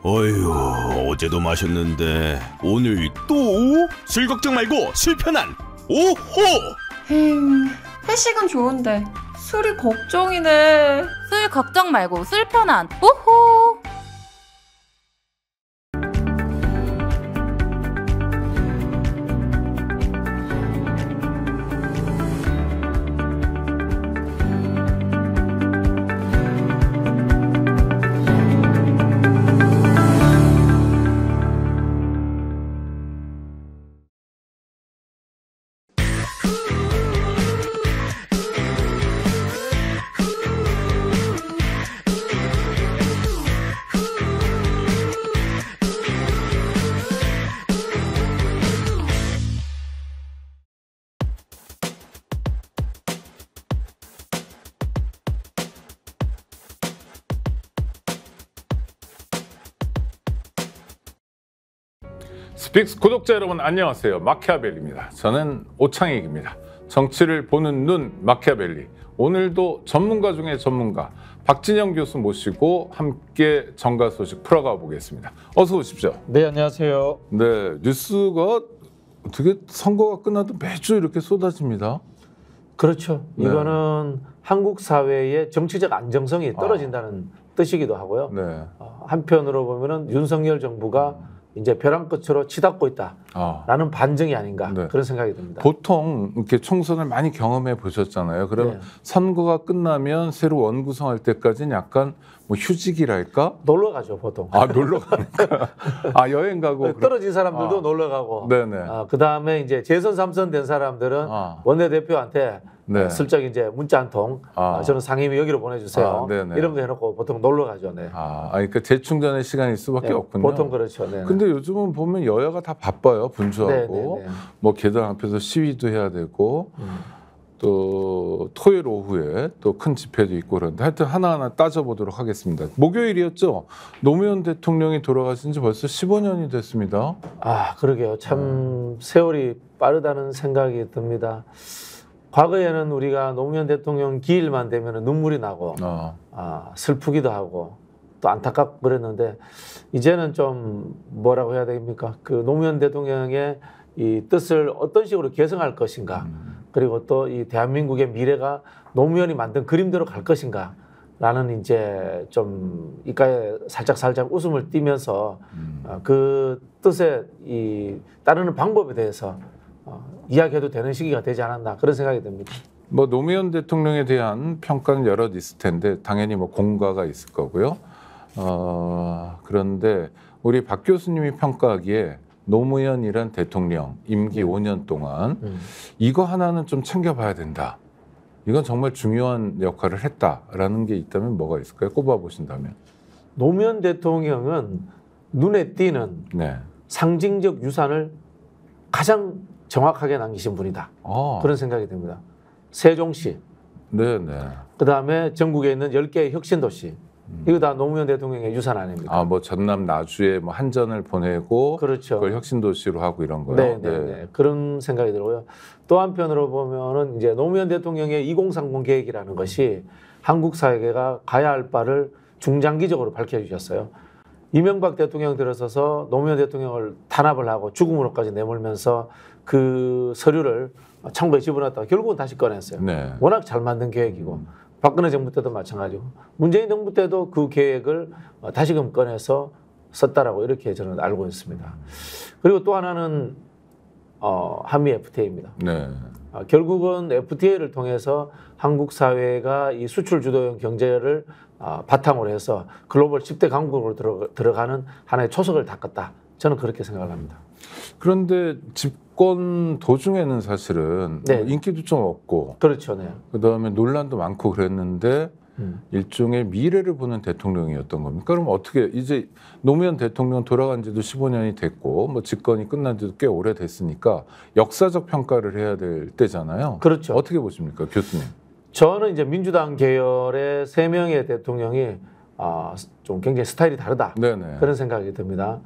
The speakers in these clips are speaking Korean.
어휴, 어제도 마셨는데 오늘 또? 술 걱정 말고 술 편한 오호! 회식은 좋은데 술이 걱정이네. 술 걱정 말고 술 편한 오호! 스픽스 구독자 여러분 안녕하세요. 마키아벨리입니다. 저는 오창익입니다. 정치를 보는 눈 마키아벨리. 오늘도 전문가 중에 전문가 박진영 교수 모시고 함께 정가 소식 풀어가 보겠습니다. 어서 오십시오. 네, 안녕하세요. 네, 뉴스가 어떻게 선거가 끝나도 매주 이렇게 쏟아집니다. 그렇죠. 네. 이거는 한국 사회의 정치적 안정성이 떨어진다는 뜻이기도 하고요. 네. 한편으로 보면은 윤석열 정부가 이제 벼랑 끝으로 치닫고 있다라는 반증이 아닌가 네. 그런 생각이 듭니다. 보통 이렇게 총선을 많이 경험해 보셨잖아요. 그러면 네. 선거가 끝나면 새로 원구성할 때까지는 약간 뭐 휴직이랄까? 놀러 가죠, 보통. 아, 놀러 가니까. 아, 여행 가고. 떨어진 사람들도 놀러 가고. 네네. 그다음에 이제 재선 3선 된 사람들은 원내대표한테 네. 슬쩍 이제 문자 한 통, 저는 상임위 여기로 보내주세요. 이런 거 해놓고 보통 놀러 가죠. 네. 그러니까 재충전의 시간일 수밖에 네, 없군요. 보통 그렇죠. 네. 근데 요즘은 보면 여야가 다 바빠요. 분주하고. 네. 뭐 계단 앞에서 시위도 해야 되고. 또 토요일 오후에 또 큰 집회도 있고 그런데 하여튼 하나하나 따져보도록 하겠습니다. 목요일이었죠. 노무현 대통령이 돌아가신 지 벌써 15년이 됐습니다. 그러게요. 참 세월이 빠르다는 생각이 듭니다. 과거에는 우리가 노무현 대통령 기일만 되면 눈물이 나고 슬프기도 하고 또 안타깝고 그랬는데 이제는 좀 뭐라고 해야 됩니까? 그 노무현 대통령의 이 뜻을 어떤 식으로 개성할 것인가 그리고 또 이 대한민국의 미래가 노무현이 만든 그림대로 갈 것인가 라는 이제 좀 이가에 살짝 웃음을 띠면서 그 뜻에 이 따르는 방법에 대해서 이야기해도 되는 시기가 되지 않았나 그런 생각이 듭니다. 뭐 노무현 대통령에 대한 평가는 여럿 있을 텐데 당연히 뭐 공과가 있을 거고요. 그런데 우리 박 교수님이 평가하기에 노무현이란 대통령 임기 5년 동안 이거 하나는 좀 챙겨봐야 된다. 이건 정말 중요한 역할을 했다라는 게 있다면 뭐가 있을까요? 꼽아보신다면. 노무현 대통령은 눈에 띄는 상징적 유산을 가장 정확하게 남기신 분이다. 그런 생각이 듭니다. 세종시, 그다음에 전국에 있는 10개의 혁신도시. 이거 다 노무현 대통령의 유산 아닙니까? 뭐 전남 나주에 뭐 한전을 보내고 그렇죠. 그걸 혁신도시로 하고 이런 거요. 네. 그런 생각이 들고요. 또 한편으로 보면은 이제 노무현 대통령의 2030 계획이라는 것이 한국 사회가 가야 할 바를 중장기적으로 밝혀주셨어요. 이명박 대통령 들어서서 노무현 대통령을 탄압을 하고 죽음으로까지 내몰면서 그 서류를 창고에 집어넣었다가 결국은 다시 꺼냈어요. 워낙 잘 만든 계획이고 박근혜 정부 때도 마찬가지고 문재인 정부 때도 그 계획을 다시금 꺼내서 썼다라고 이렇게 저는 알고 있습니다. 그리고 또 하나는 한미 FTA입니다. 결국은 FTA를 통해서 한국 사회가 이 수출 주도형 경제를 바탕으로 해서 글로벌 10대 강국으로 들어가는 하나의 초석을 닦았다. 저는 그렇게 생각을 합니다. 그런데 집권 도중에는 사실은 뭐 인기도 좀 없고 그렇죠. 그다음에 논란도 많고 그랬는데 일종의 미래를 보는 대통령이었던 겁니까? 그럼 어떻게 이제 노무현 대통령 돌아간 지도 15년이 됐고 뭐 집권이 끝난 지도 꽤 오래됐으니까 역사적 평가를 해야 될 때잖아요. 그렇죠. 어떻게 보십니까, 교수님? 저는 이제 민주당 계열의 3명의 대통령이 좀 굉장히 스타일이 다르다. 그런 생각이 듭니다.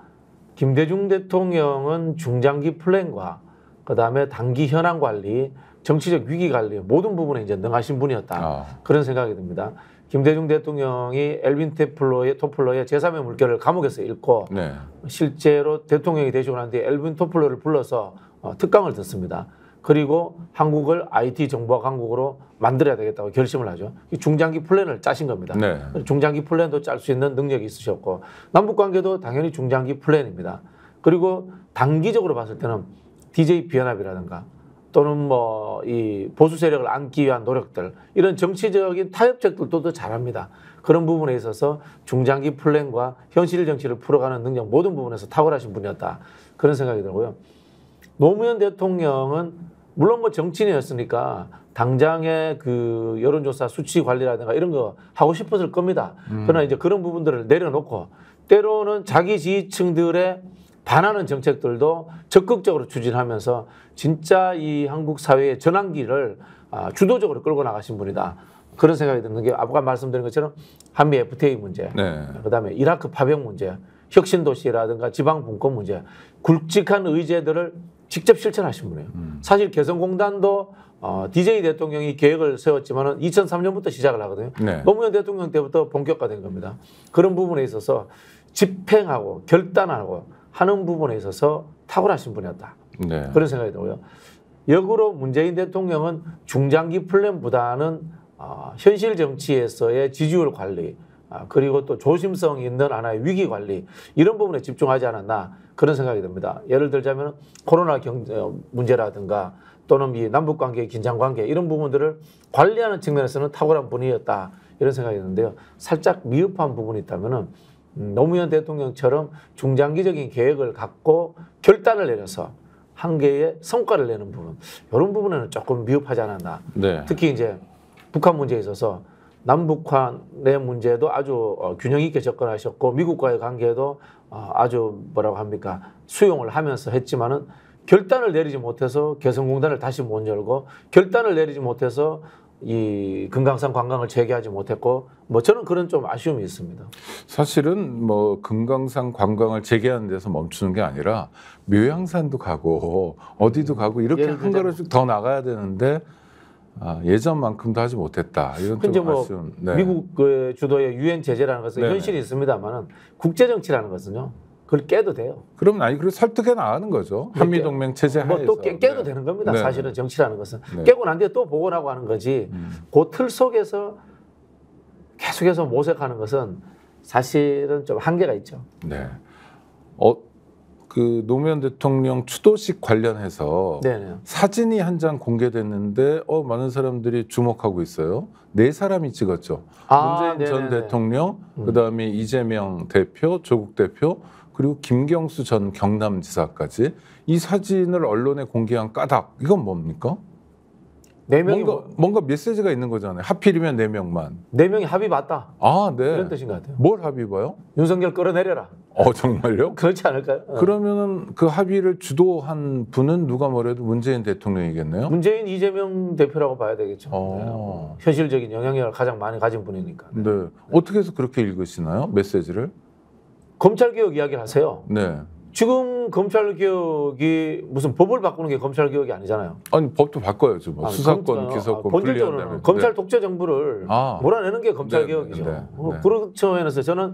김대중 대통령은 중장기 플랜과 그다음에 단기 현안 관리, 정치적 위기 관리 모든 부분에 이제 능하신 분이었다. 그런 생각이 듭니다. 김대중 대통령이 엘빈 토플러의 제3의 물결을 감옥에서 읽고 네. 실제로 대통령이 되시고 난 뒤에 엘빈 토플러를 불러서 특강을 듣습니다. 그리고 한국을 IT 정보화 강국으로 만들어야 되겠다고 결심을 하죠. 이 중장기 플랜을 짜신 겁니다. 네. 중장기 플랜도 짤 수 있는 능력이 있으셨고 남북 관계도 당연히 중장기 플랜입니다. 그리고 단기적으로 봤을 때는 DJ 비연합이라든가 또는 뭐 이 보수 세력을 안기 위한 노력들 이런 정치적인 타협책들도 더 잘합니다. 그런 부분에 있어서 중장기 플랜과 현실 정치를 풀어가는 능력 모든 부분에서 탁월하신 분이었다. 그런 생각이 들고요. 노무현 대통령은 물론 뭐 정치인이었으니까 당장의 그 여론조사 수치 관리라든가 이런 거 하고 싶었을 겁니다. 그러나 이제 그런 부분들을 내려놓고 때로는 자기 지지층들의 반하는 정책들도 적극적으로 추진하면서 진짜 이 한국 사회의 전환기를 주도적으로 끌고 나가신 분이다. 그런 생각이 드는 게 아까 말씀드린 것처럼 한미 FTA 문제, 네. 그다음에 이라크 파병 문제, 혁신도시라든가 지방분권 문제, 굵직한 의제들을 직접 실천하신 분이에요. 사실 개성공단도 DJ 대통령이 계획을 세웠지만은 2003년부터 시작을 하거든요. 네. 노무현 대통령 때부터 본격화된 겁니다. 그런 부분에 있어서 집행하고 결단하고 하는 부분에 있어서 탁월하신 분이었다. 네. 그런 생각이 들고요. 역으로 문재인 대통령은 중장기 플랜보다는 현실 정치에서의 지지율 관리 그리고 또 조심성 있는 하나의 위기 관리 이런 부분에 집중하지 않았나 그런 생각이 듭니다. 예를 들자면 코로나 경제 문제라든가 또는 이 남북 관계의 긴장 관계 이런 부분들을 관리하는 측면에서는 탁월한 분이었다 이런 생각이 드는데요. 살짝 미흡한 부분이 있다면은 노무현 대통령처럼 중장기적인 계획을 갖고 결단을 내려서 한계의 성과를 내는 부분 이런 부분에는 조금 미흡하지 않았나. 네. 특히 이제 북한 문제에 있어서 남북한의 문제도 아주 균형 있게 접근하셨고 미국과의 관계도 아주 뭐라고 합니까 수용을 하면서 했지만은 결단을 내리지 못해서 개성공단을 다시 못 열고 결단을 내리지 못해서 이 금강산 관광을 재개하지 못했고 뭐 저는 그런 좀 아쉬움이 있습니다. 사실은 뭐 금강산 관광을 재개하는 데서 멈추는 게 아니라 묘양산도 가고 어디도 가고 이렇게 한 걸음씩 더 나가야 되는데 예전만큼도 하지 못했다. 이런 좀 뭐 아쉬운. 네. 미국 주도의 유엔 제재라는 것은 네네. 현실이 있습니다만은 국제 정치라는 것은요. 그걸 깨도 돼요. 그럼 그리고 설득해 나가는 거죠. 한미동맹 체제 하에서. 뭐또 깨도 네. 되는 겁니다. 네. 사실은 정치라는 것은 네. 깨고 난 뒤에 또 복원하고 하는 거지. 그 틀 속에서 계속해서 모색하는 것은 사실은 좀 한계가 있죠. 네. 그 노무현 대통령 추도식 관련해서 네네. 사진이 한 장 공개됐는데 많은 사람들이 주목하고 있어요. 네 사람이 찍었죠. 문재인 전 네네네. 대통령, 그다음에 이재명 대표, 조국 대표, 그리고 김경수 전 경남지사까지 이 사진을 언론에 공개한 까닭 이건 뭡니까? 네 명이 뭔가 메시지가 있는 거잖아요. 하필이면 4명만. 네 명이 합의 봤다. 네. 이런 뜻인 것 같아요. 뭘 합의 봐요? 윤석열 끌어내려라. 정말요? 그렇지 않을까요? 그러면은 그 합의를 주도한 분은 누가 뭐래도 문재인 대통령이겠네요. 문재인 이재명 대표라고 봐야 되겠죠. 현실적인 영향력을 가장 많이 가진 분이니까. 네. 어떻게 해서 그렇게 읽으시나요? 메시지를? 검찰개혁 이야기를 하세요. 네. 지금 검찰개혁이 무슨 법을 바꾸는 게 검찰개혁이 아니잖아요. 아니 법도 바꿔야죠. 뭐. 수사권, 기소권 본질적으로는 분리한다면. 검찰 독재 정부를 몰아내는 게 네, 검찰개혁이죠. 네. 그런 측면에서 저는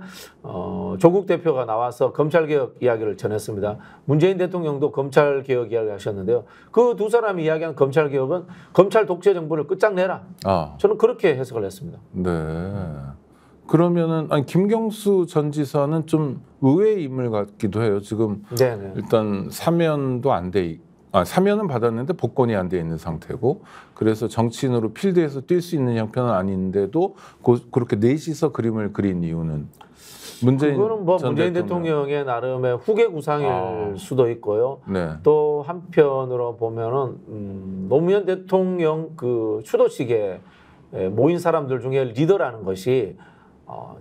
조국 대표가 나와서 검찰개혁 이야기를 전했습니다. 문재인 대통령도 검찰개혁 이야기를 하셨는데요. 그 두 사람이 이야기한 검찰개혁은 검찰 독재 정부를 끝장내라. 저는 그렇게 해석을 했습니다. 네. 그러면은 김경수 전 지사는 좀 의외의 인물 같기도 해요. 지금 네네. 일단 사면도 안 돼. 사면은 받았는데 복권이 안 돼 있는 상태고 그래서 정치인으로 필드에서 뛸 수 있는 형편은 아닌데도 그렇게 넷이서 그림을 그린 이유는 그거는 뭐 문재인 대통령의 나름의 후계 구상일 수도 있고요. 네. 또 한편으로 보면은 노무현 대통령 그 추도식에 모인 사람들 중에 리더라는 것이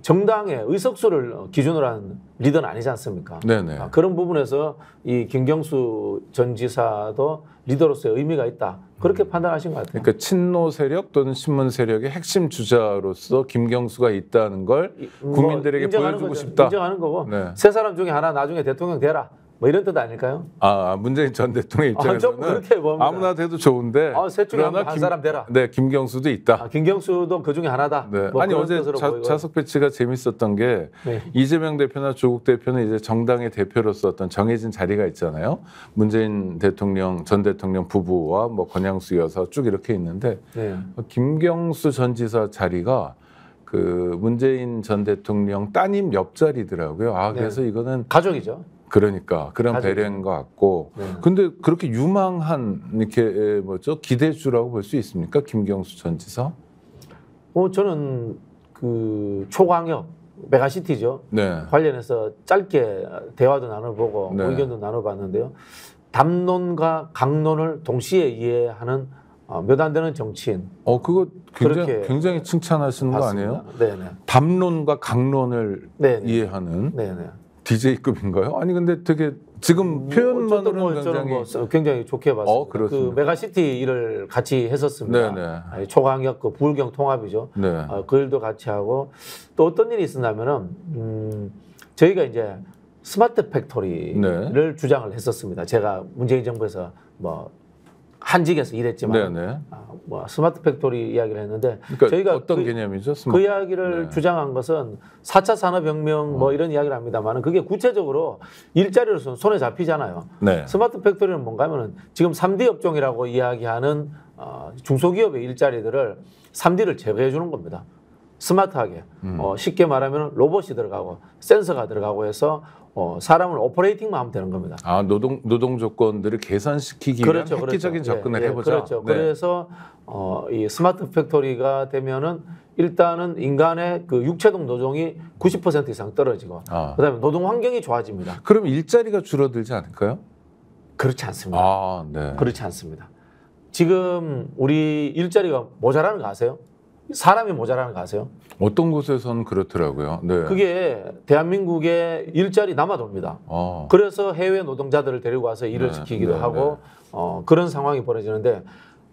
정당의 의석수를 기준으로 한 리더는 아니지 않습니까? 네네. 그런 부분에서 이 김경수 전 지사도 리더로서의 의미가 있다. 그렇게 판단하신 것 같아요. 그러니까 친노 세력 또는 친문 세력의 핵심 주자로서 김경수가 있다는 걸 국민들에게 보여주고 싶다. 인정하는 거고 네. 세 사람 중에 하나 나중에 대통령 되라. 뭐 이런 뜻 아닐까요? 문재인 전 대통령 입장에서는 좀 그렇게 봅니다. 아무나 돼도 좋은데 셋 중에 한 사람 되라. 네, 김경수도 있다. 김경수도 그 중에 하나다. 네. 뭐 아니 그런 어제 뜻으로 보이고요. 자석 배치가 재밌었던 게 네. 이재명 대표나 조국 대표는 이제 정당의 대표로서 어떤 정해진 자리가 있잖아요. 문재인 대통령 전 대통령 부부와 뭐 권양수 여사 쭉 이렇게 있는데 네. 김경수 전 지사 자리가 그 문재인 전 대통령 따님 옆자리더라고요. 그래서 이거는 가족이죠. 그러니까 그런 가족이죠. 배려인 것 같고. 네. 근데 그렇게 유망한 이렇게 기대주라고 볼 수 있습니까? 김경수 전 지사? 저는 그 초광역 메가시티죠. 네. 관련해서 짧게 대화도 나눠보고 네. 의견도 나눠봤는데요. 담론과 강론을 동시에 이해하는 몇 안 되는 정치인. 그거 그렇게 굉장히 칭찬하시는 거 아니에요? 네네. 담론과 강론을 네네. 이해하는 네네. DJ급인가요? 아니 근데 되게 지금 표현만으로는 굉장히 굉장히 좋게 봤습니다. 그렇습니다. 그 메가시티 일을 같이 했었습니다. 네네. 초광역 그 부울경 통합이죠. 네. 그 일도 같이 하고 또 어떤 일이 있었냐면은 저희가 이제 스마트 팩토리를 주장을 했었습니다. 제가 문재인 정부에서 뭐 한직에서 일했지만 네네. 뭐 스마트 팩토리 이야기를 했는데 그러니까 저희가 어떤 개념이죠? 그 이야기를 네. 주장한 것은 4차 산업혁명 뭐 이런 이야기를 합니다만 그게 구체적으로 일자리로서 손에 잡히잖아요. 네. 스마트 팩토리는 뭔가 하면은 지금 3D 업종이라고 이야기하는 중소기업의 일자리들을 3D를 제거해 주는 겁니다. 스마트하게. 쉽게 말하면 로봇이 들어가고 센서가 들어가고 해서 사람은 오퍼레이팅만 하면 되는 겁니다. 노동 조건들을 개선시키기 위한 획기적인 접근을 해보자. 그렇죠. 네. 그래서 이 스마트 팩토리가 되면은 일단은 인간의 그 육체적 노동이 90% 이상 떨어지고 그다음에 노동 환경이 좋아집니다. 그럼 일자리가 줄어들지 않을까요? 그렇지 않습니다. 네. 그렇지 않습니다. 지금 우리 일자리가 모자라는 거 아세요? 사람이 모자라는 거 아세요? 어떤 곳에서는 그렇더라고요. 네. 그게 대한민국의 일자리 남아도입니다. 그래서 해외 노동자들을 데리고 와서 일을 시키기도 하고 그런 상황이 벌어지는데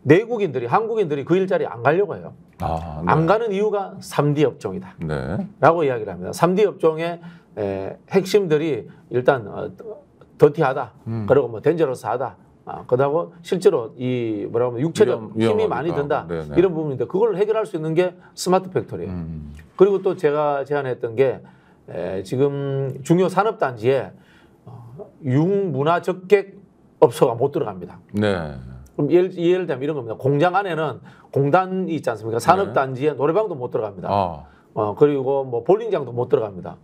내국인들이 한국인들이 그 일자리 안 가려고 해요. 안 가는 이유가 3D 업종이다. 네. 라고 이야기를 합니다. 3D 업종의 핵심들이 일단 더티하다. 그리고 뭐 덴저러스하다. 그다고 실제로 이 뭐라고 하면 육체적 힘이 많이 든다. 네네. 이런 부분인데 그걸 해결할 수 있는 게 스마트 팩토리예요. 그리고 또 제가 제안했던 게 지금 중요 산업단지에 융문화 적객 업소가 못 들어갑니다. 네. 그럼 예를 들면 이런 겁니다. 공장 안에는 공단이 있지 않습니까? 산업단지에 노래방도 못 들어갑니다. 그리고 뭐 볼링장도 못 들어갑니다.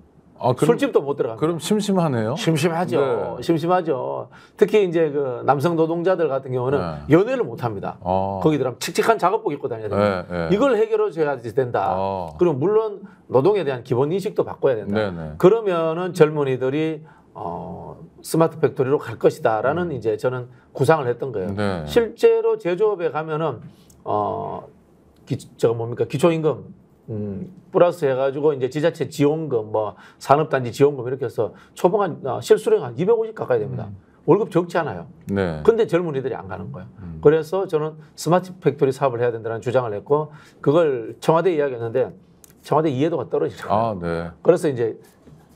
술집도 못 들어갑니다. 그럼 심심하네요. 심심하죠. 네. 심심하죠. 특히 이제 그 남성 노동자들 같은 경우는 연애를 못 합니다. 거기 들어가면 칙칙한 작업복 입고 다녀야 됩니다. 네. 이걸 해결해 줘야 된다. 그리고 물론 노동에 대한 기본 인식도 바꿔야 된다. 네. 그러면은 젊은이들이 스마트 팩토리로 갈 것이다라는 이제 저는 구상을 했던 거예요. 네. 실제로 제조업에 가면은 기초임금 플러스 해가지고 이제 지자체 지원금, 뭐 산업단지 지원금 이렇게 해서 초봉한 실수령 한 250 가까이 됩니다. 월급 적지 않아요. 네. 근데 젊은이들이 안 가는 거예요. 그래서 저는 스마트 팩토리 사업을 해야 된다는 주장을 했고 그걸 청와대에 이야기했는데 청와대 이해도가 떨어지더라고요. 네. 그래서 이제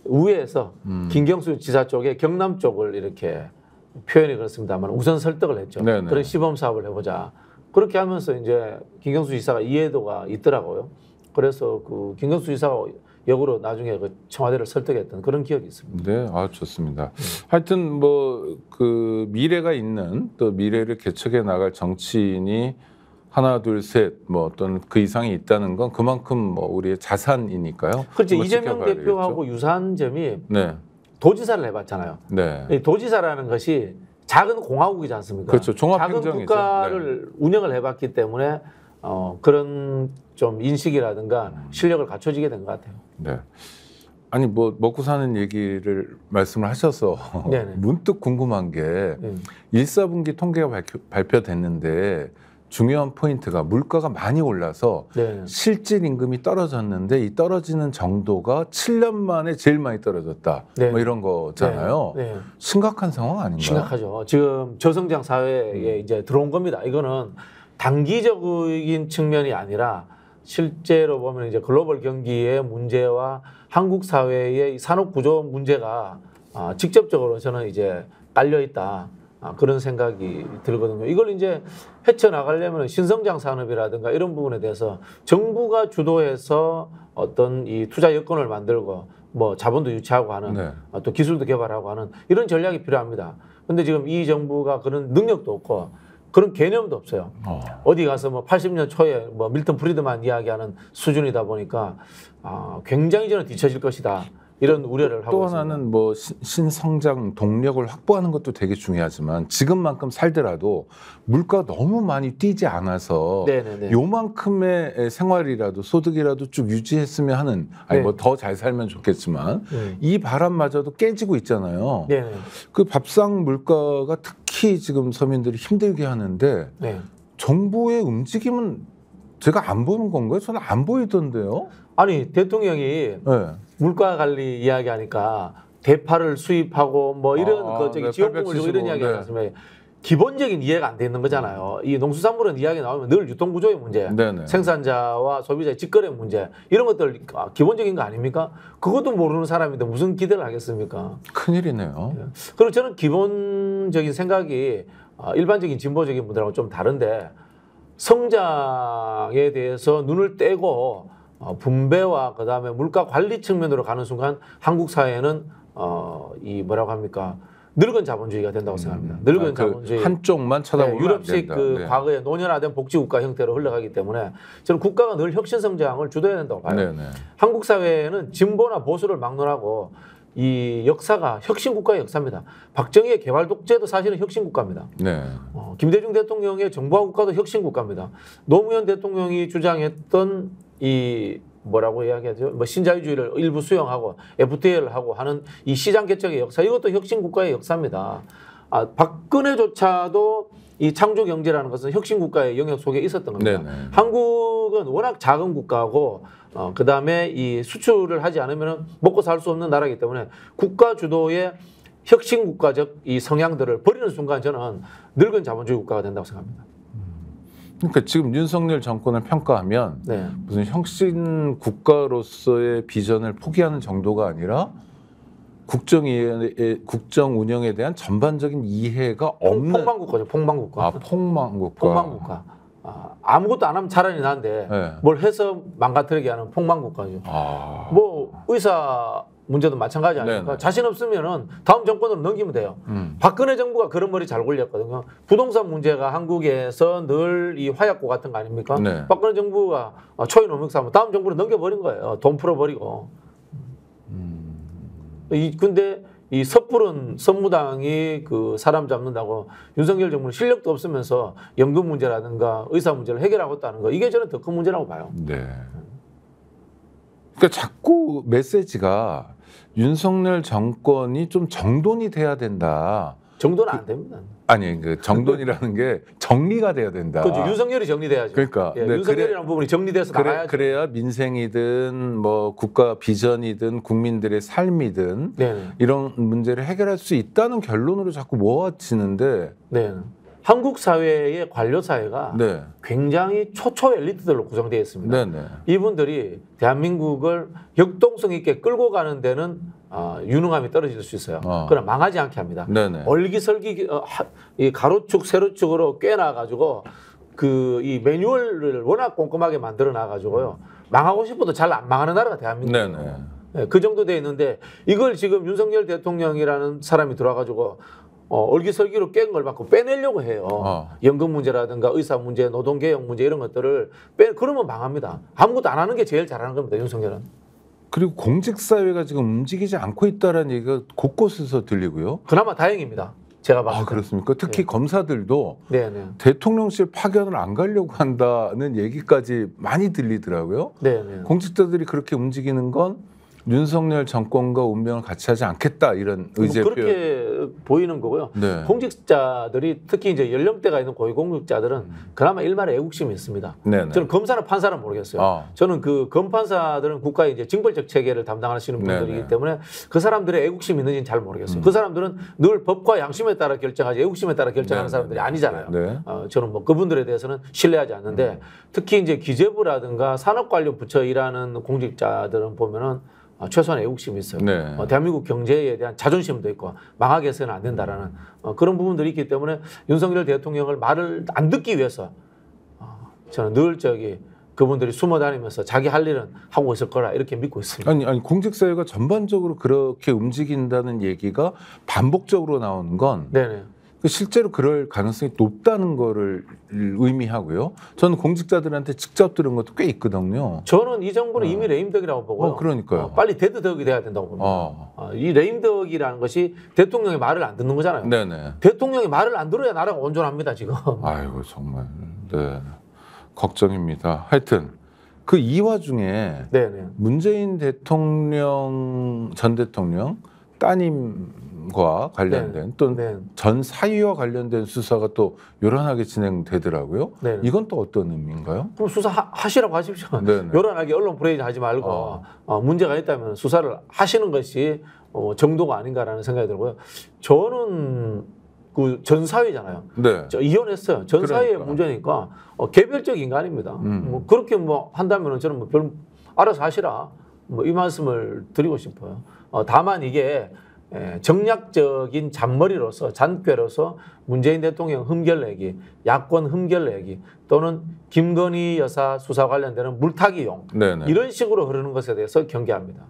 우회에서 김경수 지사 쪽에 경남 쪽을 이렇게 표현이 그렇습니다만 우선 설득을 했죠. 네네. 그런 시범 사업을 해보자. 그렇게 하면서 이제 김경수 지사가 이해도가 있더라고요. 그래서 그 김경수 지사가 역으로 나중에 그 청와대를 설득했던 그런 기억이 있습니다. 네, 좋습니다. 하여튼 뭐 그 미래가 있는 또 미래를 개척해 나갈 정치인이 하나, 둘, 셋, 뭐 어떤 그 이상이 있다는 건 그만큼 뭐 우리의 자산이니까요. 그렇죠. 이재명 대표하고 유사한 점이 도지사를 해봤잖아요. 네. 이 도지사라는 것이 작은 공화국이지 않습니까? 그렇죠. 종합 작은 행정이죠. 국가를 운영을 해봤기 때문에 그런 좀 인식이라든가 실력을 갖춰지게 된 것 같아요. 네. 아니 뭐 먹고 사는 얘기를 말씀을 하셔서 문득 궁금한 게 1사분기 통계가 발표됐는데 중요한 포인트가 물가가 많이 올라서 실질 임금이 떨어졌는데 이 떨어지는 정도가 7년 만에 제일 많이 떨어졌다. 뭐 이런 거잖아요. 심각한 상황 아닌가요? 심각하죠. 지금 저성장 사회에 이제 들어온 겁니다. 이거는 단기적인 측면이 아니라 실제로 보면 이제 글로벌 경기의 문제와 한국 사회의 산업 구조 문제가 직접적으로 저는 이제 깔려 있다. 그런 생각이 들거든요. 이걸 이제 헤쳐나가려면 신성장 산업이라든가 이런 부분에 대해서 정부가 주도해서 어떤 이 투자 여건을 만들고 뭐 자본도 유치하고 하는 네. 또 기술도 개발하고 하는 이런 전략이 필요합니다. 근데 지금 이 정부가 그런 능력도 없고 그런 개념도 없어요. 어디 가서 뭐 80년 초에 뭐 밀턴 프리드만 이야기하는 수준이다 보니까 굉장히 저는 뒤처질 것이다. 이런 우려를 하고 또 있습니다. 하나는 뭐 신성장 동력을 확보하는 것도 되게 중요하지만 지금만큼 살더라도 물가가 너무 많이 뛰지 않아서 네네네. 요만큼의 생활이라도 소득이라도 쭉 유지했으면 하는 아니 네. 뭐 더 잘 살면 좋겠지만 이 바람마저도 깨지고 있잖아요. 네네. 그 밥상 물가가 특히 지금 서민들이 힘들게 하는데 네. 정부의 움직임은 제가 안 보는 건가요? 저는 안 보이던데요. 아니 대통령이 네. 물가 관리 이야기하니까 대파를 수입하고 뭐 이런 그 저기 네, 지원금을 주고 875, 이런 이야기 하지 않습니까? 기본적인 이해가 안 돼 있는 거잖아요. 이 농수산물은 이야기 나오면 늘 유통구조의 문제, 네네. 생산자와 소비자의 직거래 문제 이런 것들 기본적인 거 아닙니까? 그것도 모르는 사람인데 무슨 기대를 하겠습니까? 큰일이네요. 그리고 저는 기본적인 생각이 일반적인 진보적인 분들하고 좀 다른데 성장에 대해서 눈을 떼고 분배와 그다음에 물가 관리 측면으로 가는 순간 한국 사회는 이 뭐라고 합니까? 늙은 자본주의가 된다고 생각합니다. 늙은 자본주의. 한쪽만 쳐다보면 유럽식 안 된다. 그 네. 과거의 노년화된 복지국가 형태로 흘러가기 때문에 저는 국가가 늘 혁신 성장을 주도해야 된다고 봐요. 네네. 한국 사회는 진보나 보수를 막론하고 이 역사가 혁신 국가의 역사입니다. 박정희의 개발 독재도 사실은 혁신 국가입니다. 네. 김대중 대통령의 정부화 국가도 혁신 국가입니다. 노무현 대통령이 주장했던 이 뭐라고 이야기하죠? 뭐 신자유주의를 일부 수용하고 FTA를 하고 하는 이 시장 개척의 역사 이것도 혁신 국가의 역사입니다. 박근혜조차도 이 창조 경제라는 것은 혁신 국가의 영역 속에 있었던 겁니다. 네네. 한국은 워낙 작은 국가고 그 다음에 이 수출을 하지 않으면 먹고 살 수 없는 나라이기 때문에 국가 주도의 혁신 국가적 이 성향들을 버리는 순간 저는 늙은 자본주의 국가가 된다고 생각합니다. 그러니까 지금 윤석열 정권을 평가하면 네. 무슨 혁신 국가로서의 비전을 포기하는 정도가 아니라 국정 운영에 대한 전반적인 이해가 없는 폭망국가죠. 폭망국가. 폭망국가. 폭망국가. 아무것도 안 하면 차라리 나은데 네. 뭘 해서 망가뜨리게 하는 폭망국가죠. 뭐 의사 문제도 마찬가지 아닙니까? 네네. 자신 없으면은 다음 정권으로 넘기면 돼요. 박근혜 정부가 그런 머리 잘 굴렸거든요. 부동산 문제가 한국에서 늘 이 화약고 같은 거 아닙니까? 네. 박근혜 정부가 초이 노믹스하면 다음 정부로 넘겨버린 거예요. 돈 풀어버리고. 근데 이 섣부른 선무당이 그 사람 잡는다고 윤석열 정부는 실력도 없으면서 연금 문제라든가 의사 문제를 해결하고 있다는 거 이게 저는 더 큰 문제라고 봐요. 네. 그러니까 자꾸 메시지가 윤석열 정권이 좀 정돈이 돼야 된다. 정도는 안 됩니다. 아니 그 정돈이라는 게 정리가 돼야 된다. 그렇죠. 윤석열이 정리돼야죠. 그러니까 예, 네, 윤석열이라는 부분이 정리돼서 나가야죠. 그래야 민생이든 뭐 국가 비전이든 국민들의 삶이든 네. 이런 문제를 해결할 수 있다는 결론으로 자꾸 모아지는데 네. 한국 사회의 관료 사회가 네. 굉장히 초초 엘리트들로 구성되어 있습니다. 네네. 이분들이 대한민국을 역동성 있게 끌고 가는 데는 유능함이 떨어질 수 있어요. 그러나 망하지 않게 합니다. 네네. 얼기설기 이 가로축 세로축으로 꿰놔가지고 그 이 매뉴얼을 워낙 꼼꼼하게 만들어 놔가지고요. 망하고 싶어도 잘 안 망하는 나라가 대한민국이에요. 네네. 네, 그 정도 돼 있는데 이걸 지금 윤석열 대통령이라는 사람이 들어와가지고 얼기설기로 깬 걸 받고 빼내려고 해요. 연금 문제라든가 의사 문제, 노동개혁 문제 이런 것들을 그러면 망합니다. 아무것도 안 하는 게 제일 잘하는 겁니다. 윤석열은. 그리고 공직사회가 지금 움직이지 않고 있다는 얘기가 곳곳에서 들리고요. 그나마 다행입니다. 제가 봤을 때. 그렇습니까? 특히 검사들도 네네. 대통령실 파견을 안 가려고 한다는 얘기까지 많이 들리더라고요. 네네. 공직자들이 그렇게 움직이는 건 윤석열 정권과 운명을 같이 하지 않겠다 이런 의제 표현. 그렇게 보이는 거고요. 네. 공직자들이 특히 이제 연령대가 있는 고위공직자들은 그나마 일말의 애국심이 있습니다. 네네. 저는 검사나 판사는 모르겠어요. 저는 그 검판사들은 국가의 이제 징벌적 체계를 담당하시는 분들이기 네네. 때문에 그 사람들의 애국심이 있는지는 잘 모르겠어요. 그 사람들은 늘 법과 양심에 따라 결정하지 애국심에 따라 결정하는 네네. 사람들이 아니잖아요. 네. 저는 뭐 그분들에 대해서는 신뢰하지 않는데 특히 이제 기재부라든가 산업 관련 부처 일하는 공직자들은 보면은 최소한 애국심이 있어요. 네. 대한민국 경제에 대한 자존심도 있고 망하게 해서는 안 된다라는 그런 부분들이 있기 때문에 윤석열 대통령을 말을 안 듣기 위해서 저는 늘 그분들이 숨어 다니면서 자기 할 일은 하고 있을 거라 이렇게 믿고 있습니다. 아니 공직사회가 전반적으로 그렇게 움직인다는 얘기가 반복적으로 나오는 건 네네. 실제로 그럴 가능성이 높다는 거를 의미하고요. 저는 공직자들한테 직접 들은 것도 꽤 있거든요. 저는 이 정부는 이미 레임덕이라고 보고요. 그러니까요. 빨리 데드덕이 돼야 된다고 봅니다. 이 레임덕이라는 것이 대통령의 말을 안 듣는 거잖아요. 네네. 대통령의 말을 안 들어야 나라가 온전합니다 지금. 아이고 정말 네 걱정입니다. 하여튼 그 이 와중에 네네. 문재인 대통령 전 대통령 따님과 관련된 또는 네. 전 사위와 관련된 수사가 또 요란하게 진행되더라고요. 네. 이건 또 어떤 의미인가요? 그럼 수사하시라고 하십시오. 네네. 요란하게 언론 브레이드 하지 말고 문제가 있다면 수사를 하시는 것이 정도가 아닌가라는 생각이 들고요. 저는 그 전사위잖아요. 네. 저 이혼했어요. 전사위의 그러니까. 문제니까 개별적 인간입니다. 뭐 그렇게 뭐 한다면은 저는 뭐 별 알아서 하시라. 뭐 이 말씀을 드리고 싶어요. 다만 이게 정략적인 잔머리로서 잔꾀로서 문재인 대통령 흠결내기, 야권 흠결내기 또는 김건희 여사 수사 관련되는 물타기용 네네. 이런 식으로 흐르는 것에 대해서 경계합니다.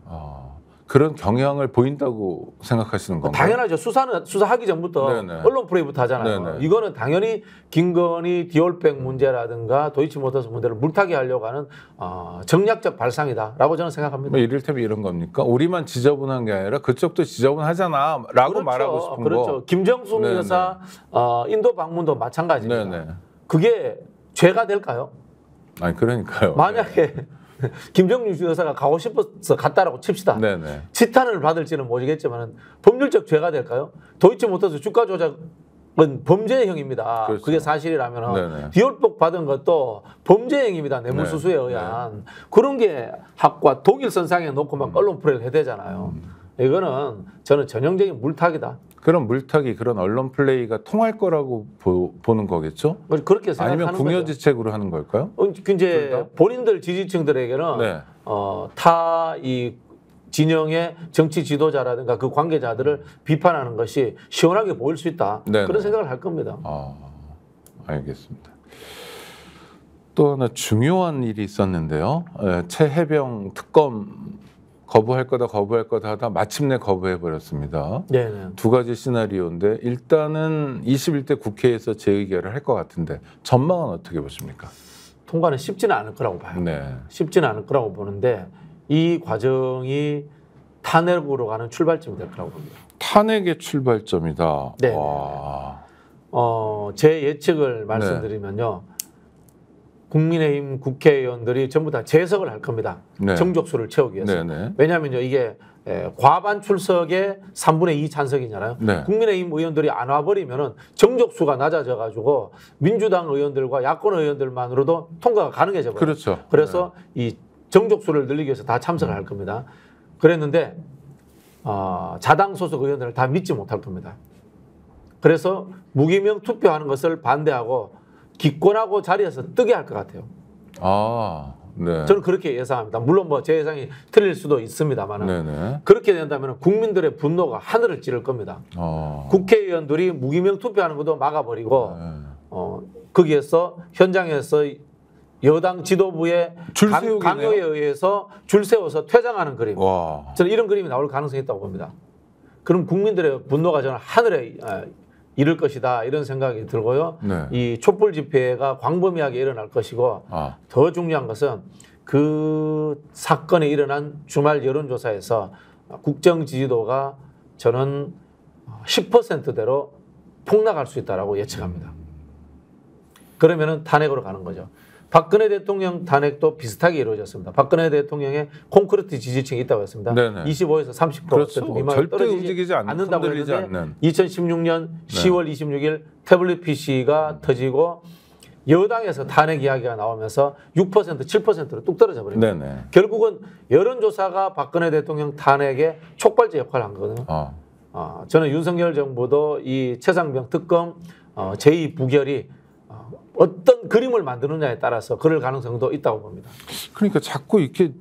그런 경향을 보인다고 생각하시는 건가요? 당연하죠. 수사하기 전부터 네네. 언론 프레이부터 하잖아요. 네네. 이거는 당연히 김건희 디올백 문제라든가 도이치모터스 문제를 물타기 하려고 하는 정략적 발상이다라고 저는 생각합니다. 뭐 이를테면 이런 겁니까? 우리만 지저분한 게 아니라 그쪽도 지저분하잖아라고 그렇죠. 말하고 싶은 그렇죠. 거. 김정숙 네네. 여사 인도 방문도 마찬가지입니다. 네네. 그게 죄가 될까요? 아니 그러니까요. 만약에 김정숙 여사가 가고 싶어서 갔다라고 칩시다. 네네. 지탄을 받을지는 모르겠지만 법률적 죄가 될까요? 도이치모터스 주가 조작은 범죄행위입니다. 그렇죠. 그게 사실이라면 네네. 디올복 받은 것도 범죄행위입니다. 뇌물수수에 네. 의한. 그런 게 학과 독일 선상에 놓고만 언론 플레이를 해대잖아요. 이거는 저는 전형적인 물타기다. 그런 물타기, 그런 언론 플레이가 통할 거라고 보는 거겠죠? 그렇게 생각하는 아니면 거죠. 궁여지책으로 하는 걸까요? 이제 본인들 지지층들에게는 네. 타 이 진영의 정치 지도자라든가 그 관계자들을 비판하는 것이 시원하게 보일 수 있다. 네네. 그런 생각을 할 겁니다. 알겠습니다. 또 하나 중요한 일이 있었는데요. 최혜병 특검 거부할 거다 하다 마침내 거부해 버렸습니다. 네네. 두 가지 시나리오인데 일단은 21대 국회에서 재의결을 할 것 같은데 전망은 어떻게 보십니까? 통과는 쉽지는 않을 거라고 봐요. 네. 쉽지는 않을 거라고 보는데 이 과정이 탄핵으로 가는 출발점이 될 거라고 봅니다. 탄핵의 출발점이다. 네. 와. 제 예측을 말씀드리면요. 국민의힘 국회의원들이 전부 다 재석을 할 겁니다. 네. 정족수를 채우기 위해서. 네네. 왜냐하면요, 이게 과반 출석의 3분의 2 찬석이잖아요. 네. 국민의힘 의원들이 안 와버리면은 정족수가 낮아져가지고 민주당 의원들과 야권 의원들만으로도 통과가 가능해져 버려요. 그렇죠. 그래서 이 정족수를 늘리기 위해서 다 참석을 할 겁니다. 그랬는데 자당 소속 의원들을 다 믿지 못할 겁니다. 그래서 무기명 투표하는 것을 반대하고 기권하고 자리에서 뜨게 할 것 같아요. 네. 저는 그렇게 예상합니다. 물론 뭐 제 예상이 틀릴 수도 있습니다만 네네. 그렇게 된다면 국민들의 분노가 하늘을 찌를 겁니다. 국회의원들이 무기명 투표하는 것도 막아버리고 거기에서 현장에서 여당 지도부의 줄 세우기네요. 강요에 의해서 줄 세워서 퇴장하는 그림. 와. 저는 이런 그림이 나올 가능성이 있다고 봅니다. 그럼 국민들의 분노가 저는 하늘에 이를 것이다 이런 생각이 들고요. 네. 이 촛불 집회가 광범위하게 일어날 것이고 더 중요한 것은 그 사건이 일어난 주말 여론조사에서 국정 지지도가 저는 10%대로 폭락할 수 있다라고 예측합니다. 그러면은 탄핵으로 가는 거죠. 박근혜 대통령 탄핵도 비슷하게 이루어졌습니다. 박근혜 대통령의 콘크리트 지지층이 있다고 했습니다. 네네. 25에서 30% 그렇죠. 미만 절대 떨어지지 움직이지 않는다고 흔들리지 했는데 않는. 2016년 10월 26일 태블릿 PC가 터지고 여당에서 탄핵 이야기가 나오면서 6% 7%로 뚝 떨어져 버립니다. 네네. 결국은 여론조사가 박근혜 대통령 탄핵의 촉발제 역할을 한 거거든요. 저는 윤석열 정부도 이 최상병 특검 제2 부결이 어떤 그림을 만드느냐에 따라서 그럴 가능성도 있다고 봅니다. 그러니까 자꾸 이렇게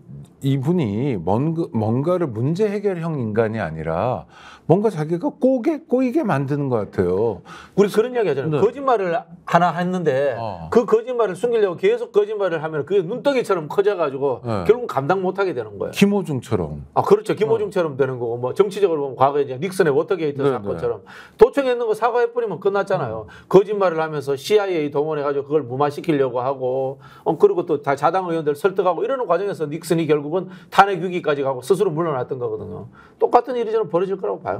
이분이 뭔가를 문제 해결형 인간이 아니라 뭔가 자기가 꼬이게 만드는 것 같아요. 우리 그런 이야기 하잖아요. 네. 거짓말을 하나 했는데 그 거짓말을 숨기려고 계속 거짓말을 하면 그게 눈덩이처럼 커져가지고 네. 결국 감당 못하게 되는 거예요. 김호중처럼. 아 그렇죠. 김호중처럼 되는 거고 뭐 정치적으로 보면 과거에 이제 닉슨의 워터게이트 네, 사건처럼 도청했는 거 사과해버리면 끝났잖아요. 거짓말을 하면서 CIA 동원해가지고 그걸 무마시키려고 하고 그리고 또 다 자당 의원들 설득하고 이러는 과정에서 닉슨이 결국은 탄핵 위기까지 가고 스스로 물러났던 거거든요. 똑같은 일이 저는 벌어질 거라고 봐요.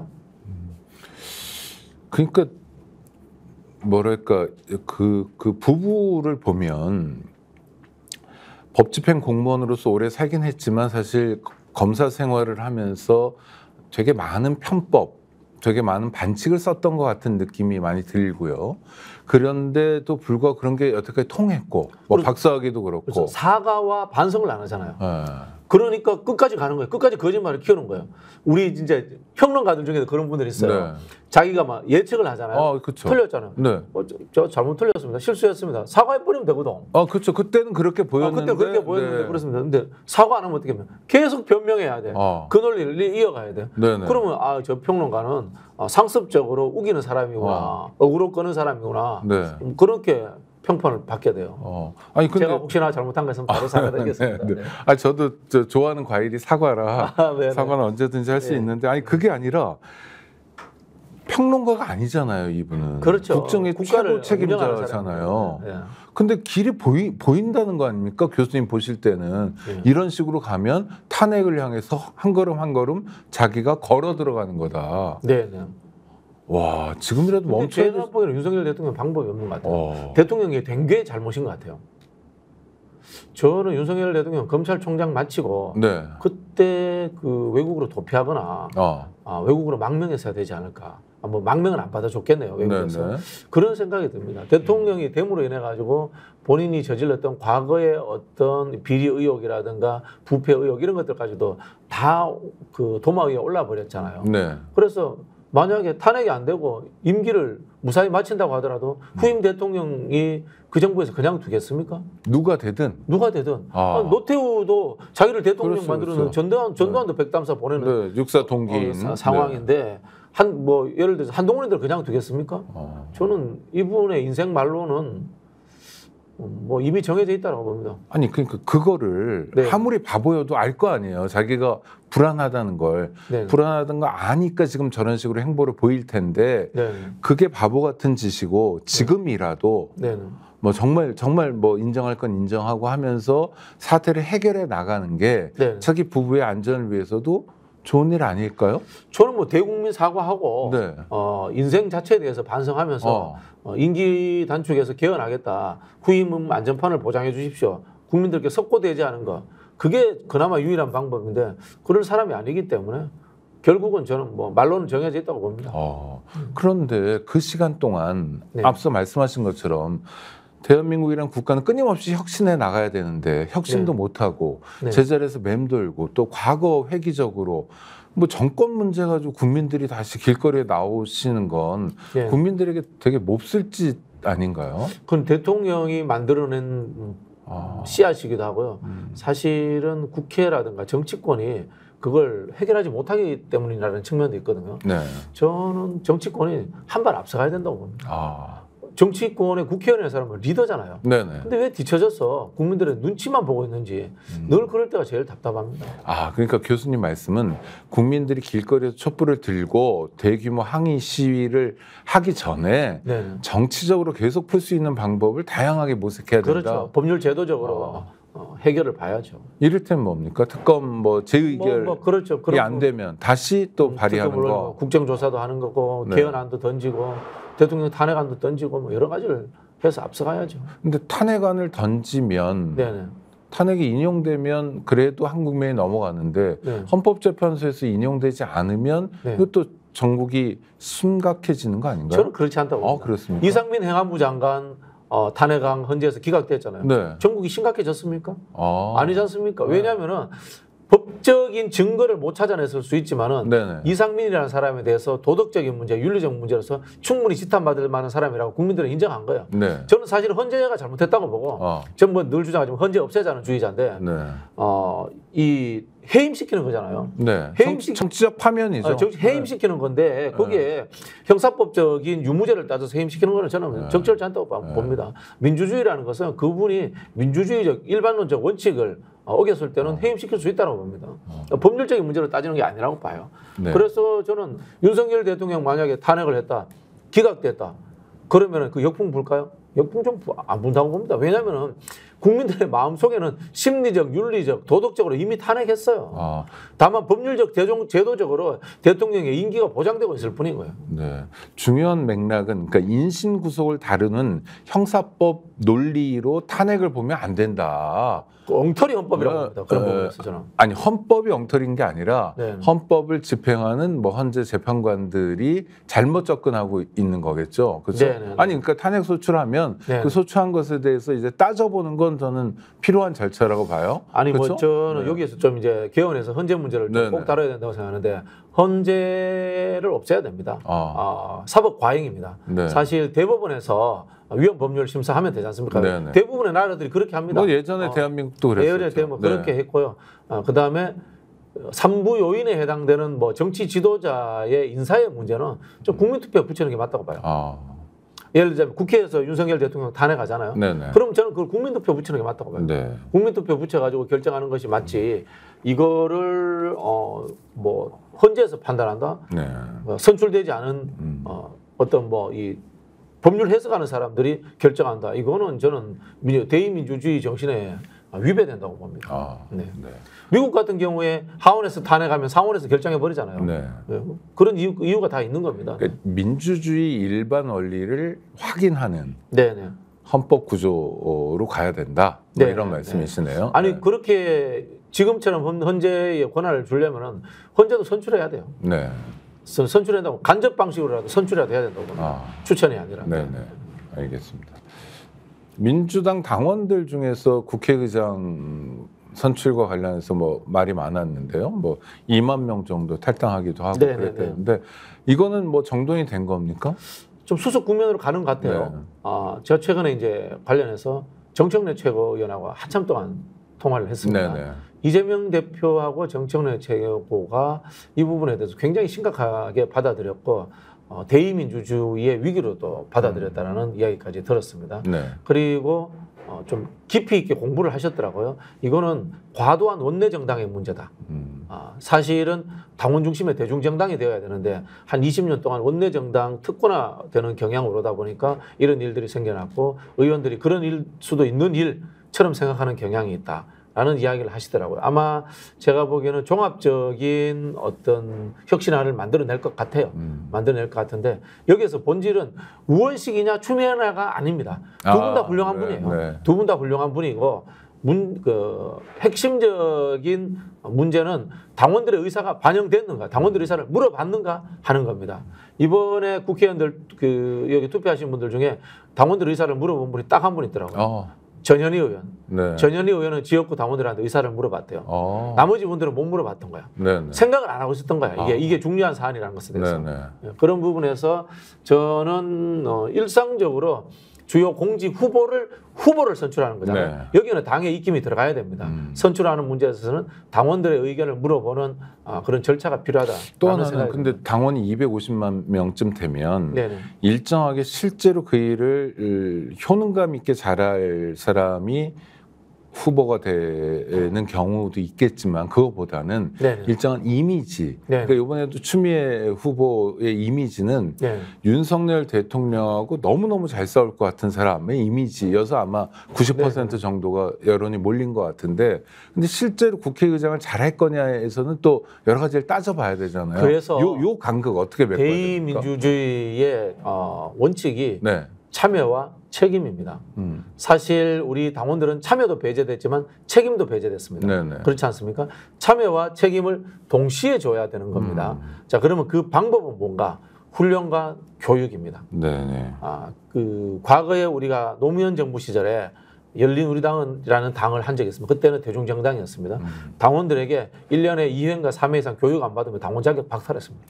그러니까 뭐랄까 그 부부를 보면 법집행 공무원으로서 오래 살긴 했지만 사실 검사 생활을 하면서 되게 많은 편법, 되게 많은 반칙을 썼던 것 같은 느낌이 많이 들고요. 그런데도 불구하고 그런 게 여태까지 통했고, 뭐 박사학위도 그렇고. 그렇죠. 사과와 반성을 안 하잖아요. 네. 그러니까 끝까지 가는 거예요. 끝까지 거짓말을 키우는 거예요. 우리 진짜 평론가들 중에도 그런 분들이 있어요. 네. 자기가 막 예측을 하잖아요. 그쵸. 틀렸잖아요. 네. 저 잘못 틀렸습니다. 실수했습니다. 사과해버리면 되거든. 그렇죠. 그때는 그렇게 보였는데. 그때 그렇게 보였는데 네. 그렇습니다. 근데 사과 안 하면 어떻게 하면 계속 변명해야 돼. 그 논리를 이어가야 돼. 네네. 그러면 저 평론가는 상습적으로 우기는 사람이구나. 억울로 끄는 사람이구나. 네. 그렇게 평판을 받게 돼요. 아니 근데 제가 혹시나 잘못한 거 있으면 바로 사과드리겠습니다. 네. 아니 저도 좋아하는 과일이 사과라 네네. 사과는 언제든지 할 수 네. 있는데 아니 그게 아니라 평론가가 아니잖아요 이분은. 그렇죠. 국정의 국가를 최고 운영하는 책임자잖아요. 사람이에요. 네. 근데 길이 보인다는 거 아닙니까? 교수님 보실 때는 네. 이런 식으로 가면 탄핵을 향해서 한 걸음 한 걸음 자기가 걸어 들어가는 거다. 네, 네. 와 지금이라도 근데 멈춰야 제가 보기에는 윤석열 대통령 방법이 없는 것 같아요. 돼. 대통령이 된 게 잘못인 것 같아요. 저는 윤석열 대통령 검찰총장 마치고 네. 그때 그 외국으로 도피하거나 외국으로 망명했어야 되지 않을까. 뭐 망명은 안 받아줬겠네요. 외국에서. 네네. 그런 생각이 듭니다. 대통령이 됨으로 인해 가지고 본인이 저질렀던 과거의 어떤 비리 의혹이라든가 부패 의혹 이런 것들까지도 다 그 도마 위에 올라 버렸잖아요. 네. 그래서 만약에 탄핵이 안 되고 임기를 무사히 마친다고 하더라도 후임 대통령이 그 정부에서 그냥 두겠습니까? 누가 되든. 누가 되든. 노태우도 자기를 대통령 그렇죠, 만들어는 그렇죠. 전두환도 백담사 보내는 네, 육사 동기인 상황인데 뭐 예를 들어서 한동훈이들 그냥 두겠습니까? 저는 이분의 인생 말로는 뭐 이미 정해져 있다고 봅니다. 아니 그러니까 그거를 네. 아무리 바보여도 알 거 아니에요. 자기가 불안하다는 걸. 네. 불안하다는 걸 아니까 지금 저런 식으로 행보를 보일 텐데 네. 그게 바보 같은 짓이고 지금이라도 네. 뭐 정말 뭐 인정할 건 인정하고 하면서 사태를 해결해 나가는 게 네. 자기 부부의 안전을 위해서도 좋은 일 아닐까요? 저는 뭐 대국민 사과하고 네. 인생 자체에 대해서 반성하면서 임기 단축해서 개헌하겠다. 후임 안전판을 보장해 주십시오. 국민들께 석고되지 않은 거. 그게 그나마 유일한 방법인데 그런 사람이 아니기 때문에 결국은 저는 뭐 말로는 정해져 있다고 봅니다. 그런데 그 시간 동안 네. 앞서 말씀하신 것처럼 대한민국이란 국가는 끊임없이 혁신해 나가야 되는데 혁신도 네. 못하고 네. 제자리에서 맴돌고 또 과거 회기적으로 뭐 정권 문제 가지고 국민들이 다시 길거리에 나오시는 건 네. 국민들에게 되게 몹쓸 짓 아닌가요? 그건 대통령이 만들어낸 씨앗이기도 하고요. 사실은 국회라든가 정치권이 그걸 해결하지 못하기 때문이라는 측면도 있거든요. 네. 저는 정치권이 한 발 앞서가야 된다고 봅니다. 정치권의 국회의원이라는 사람은 리더잖아요. 네네. 근데 왜 뒤처져서 국민들의 눈치만 보고 있는지 늘 그럴 때가 제일 답답합니다. 그러니까 교수님 말씀은 국민들이 길거리에서 촛불을 들고 대규모 항의 시위를 하기 전에 네. 정치적으로 계속 풀 수 있는 방법을 다양하게 모색해야 된다. 그렇죠. 법률 제도적으로 해결을 봐야죠. 이를테면 뭡니까? 특검 뭐 재의결이 그렇죠. 안 되면 다시 또 발의하는 거. 국정조사도 하는 거고 네. 개헌안도 던지고 대통령 탄핵안도 던지고 뭐 여러 가지를 해서 앞서가야죠. 근데 탄핵안을 던지면 네네. 탄핵이 인용되면 그래도 한국면이 넘어가는데 네. 헌법재판소에서 인용되지 않으면 네. 이것도 전국이 심각해지는 거 아닌가요? 저는 그렇지 않다고 봅니다. 그렇습니까? 이상민 행안부 장관 탄핵안 헌재에서 기각됐잖아요. 네. 전국이 심각해졌습니까? 아니지 않습니까? 왜냐하면은 법적인 증거를 못 찾아냈을 수 있지만은 네네. 이상민이라는 사람에 대해서 도덕적인 문제, 윤리적 문제로서 충분히 지탄받을 만한 사람이라고 국민들은 인정한 거예요. 네. 저는 사실 헌재가 잘못했다고 보고, 저는 뭐 늘 주장하지만 헌재 없애자는 주의자인데, 네. 이 해임시키는 거잖아요. 네. 해임시키- 정치적 파면이죠. 해임시키는 건데 거기에 형사법적인 유무죄를 따져서 해임시키는 거는 저는 적절치 않다고 봅니다. 민주주의라는 것은 그분이 민주주의적 일반론적 원칙을 어겼을 때는 해임시킬 수 있다고 봅니다. 법률적인 문제로 따지는 게 아니라고 봐요. 네. 그래서 저는 윤석열 대통령 만약에 탄핵을 했다, 기각됐다, 그러면은 그 역풍 불까요? 역풍 좀 안 분다고 봅니다. 왜냐하면은 국민들의 마음속에는 심리적, 윤리적, 도덕적으로 이미 탄핵했어요. 다만 법률적, 제도적으로 대통령의 임기가 보장되고 있을 뿐인 거예요. 네. 중요한 맥락은 그러니까 인신 구속을 다루는 형사법 논리로 탄핵을 보면 안 된다. 그 엉터리 헌법이라고 봅니다. 그런 부분에서 저는. 아니 헌법이 엉터리인 게 아니라 네. 헌법을 집행하는 뭐 헌재 재판관들이 잘못 접근하고 있는 거겠죠. 그렇죠? 네, 네, 네. 아니 그러니까 탄핵 소추하면 네. 그 소추한 것에 대해서 이제 따져보는 건 저는 필요한 절차라고 봐요. 아니 그렇죠? 뭐 저는 네. 여기에서 좀 이제 개헌해서 헌재 문제를 네, 좀 꼭 네. 다뤄야 된다고 생각하는데 헌재를 없애야 됩니다. 사법 과잉입니다. 네. 사실 대법원에서 위헌 법률 심사하면 되지 않습니까? 네, 네. 대부분의 나라들이 그렇게 합니다. 뭐 예전에 대한민국도 그랬었죠. 예전에 대법원 그렇게 했고요. 그다음에 삼부 요인에 해당되는 뭐 정치 지도자의 인사의 문제는 좀 국민투표에 붙이는 게 맞다고 봐요. 예를 들자면 국회에서 윤석열 대통령 탄핵하잖아요. 네네. 그럼 저는 그걸 국민투표 붙이는 게 맞다고 봐요. 네. 국민투표 붙여가지고 결정하는 것이 맞지. 이거를 뭐 헌재에서 판단한다. 네. 선출되지 않은 어떤 뭐 이 법률 해석하는 사람들이 결정한다. 이거는 저는 대의민주주의 정신에 위배된다고 봅니다. 네. 네. 미국 같은 경우에 하원에서 탄핵하면 상원에서 결정해 버리잖아요. 네. 그런 이유가 다 있는 겁니다. 그러니까 민주주의 일반 원리를 확인하는 네네. 헌법 구조로 가야 된다. 뭐 네, 이런 네. 말씀이시네요. 아니 네. 그렇게 지금처럼 헌재의 권한을 주려면은 헌재도 선출해야 돼요. 네. 선출한다고 간접 방식으로라도 선출해야 돼야 된다고 봅니다. 추천이 아니라. 네네. 알겠습니다. 민주당 당원들 중에서 국회의장 선출과 관련해서 뭐 말이 많았는데요. 뭐 2만 명 정도 탈당하기도 하고 네네네. 그랬는데 이거는 뭐 정돈이 된 겁니까? 좀 수습 국면으로 가는 것 같아요. 네. 제가 최근에 이제 관련해서 정청래 최고위원하고 한참 동안 통화를 했습니다. 네네. 이재명 대표하고 정청래 최고가 이 부분에 대해서 굉장히 심각하게 받아들였고 대의민주주의의 위기로도 받아들였다는 이야기까지 들었습니다. 네. 그리고 좀 깊이 있게 공부를 하셨더라고요. 이거는 과도한 원내정당의 문제다. 사실은 당원 중심의 대중정당이 되어야 되는데 한 20년 동안 원내정당 특권화되는 경향으로 오다 보니까 이런 일들이 생겨났고 의원들이 그런 일 수도 있는 일처럼 생각하는 경향이 있다. 라는 이야기를 하시더라고요. 아마 제가 보기에는 종합적인 어떤 혁신안을 만들어낼 것 같아요. 만들어낼 것 같은데 여기에서 본질은 우원식이냐 추미애냐가 아닙니다. 두 분 다 훌륭한 네, 분이에요. 네. 두 분 다 훌륭한 분이고 핵심적인 문제는 당원들의 의사가 반영됐는가, 당원들의 의사를 물어봤는가 하는 겁니다. 이번에 국회의원들 여기 투표하신 분들 중에 당원들의 의사를 물어본 분이 딱 한 분 있더라고요. 전현희 의원. 네. 전현희 의원은 지역구 당원들한테 의사를 물어봤대요. 나머지 분들은 못 물어봤던 거야. 네네. 생각을 안 하고 있었던 거야. 이게 중요한 사안이라는 것에 대해서. 네네. 그런 부분에서 저는 일상적으로 주요 공직 후보를 선출하는 거잖아요. 네. 여기는 당의 입김이 들어가야 됩니다. 선출하는 문제에서는 당원들의 의견을 물어보는 그런 절차가 필요하다. 또 하나는 근데 당원이 250만 명쯤 되면 네네. 일정하게 실제로 그 일을 효능감 있게 잘할 사람이 후보가 되는 경우도 있겠지만 그거보다는 네네. 일정한 이미지. 네. 그러니까 이번에도 추미애 후보의 이미지는 네. 윤석열 대통령하고 너무너무 잘 싸울 것 같은 사람의 이미지여서 아마 90% 정도가 여론이 몰린 것 같은데 근데 실제로 국회의장을 잘할 거냐에서는 또 여러 가지를 따져봐야 되잖아요. 그래서 요 간극 어떻게 메꿔야 됩니까? 대의민주주의의 원칙이 네. 참여와 책임입니다. 사실 우리 당원들은 참여도 배제됐지만 책임도 배제됐습니다. 네네. 그렇지 않습니까? 참여와 책임을 동시에 줘야 되는 겁니다. 자, 그러면 그 방법은 뭔가? 훈련과 교육입니다. 네네. 과거에 우리가 노무현 정부 시절에 열린우리당이라는 당을 한 적이 있습니다. 그때는 대중정당이었습니다. 당원들에게 1년에 2회인가 3회 이상 교육 안 받으면 당원 자격 박탈했습니다.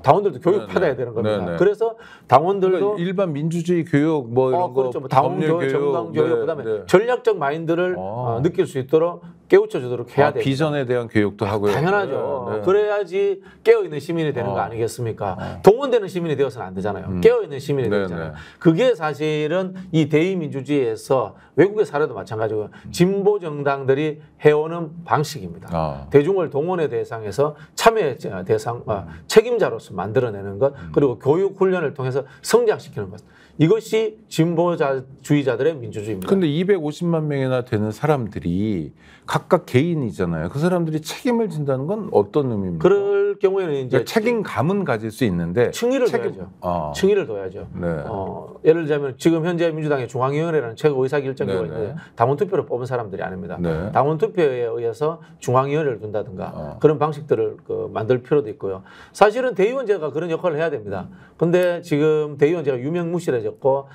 당원들도 교육 받아야 되는 겁니다. 네네. 그래서 당원들도 그러니까 일반 민주주의 교육 뭐 이런 그렇죠. 거 당원 법률 교육, 정당 교육, 네, 그다음에 네. 전략적 마인드를 느낄 수 있도록 깨우쳐주도록 해야 됩니다. 비전에 대한 교육도 하고요. 당연하죠. 네, 네. 그래야지 깨어있는 시민이 되는 거 아니겠습니까? 동원되는 시민이 되어서는 안 되잖아요. 깨어있는 시민이 네, 되잖아요. 네. 그게 사실은 이 대의민주주의에서 외국의 사례도 마찬가지고 진보 정당들이 해오는 방식입니다. 대중을 동원의 대상에서 참여의 대상, 책임자로서 만들어내는 것, 그리고 교육 훈련을 통해서 성장시키는 것. 이것이 진보주의자들의 민주주의입니다. 근데 250만 명이나 되는 사람들이 각각 개인이잖아요. 그 사람들이 책임을 진다는 건 어떤 의미입니까? 그럴 경우에는 이제 그러니까 책임감은 가질 수 있는데 층위를 둬야죠. 층위를 둬야죠. 네. 예를 들자면 지금 현재 민주당의 중앙위원회라는 최고 의사결정기구가 네, 네. 있는데 당원투표로 뽑은 사람들이 아닙니다. 네. 당원투표에 의해서 중앙위원회를 둔다든가 그런 방식들을 만들 필요도 있고요. 사실은 대의원제가 그런 역할을 해야 됩니다. 근데 지금 대의원제가 유명무실해졌고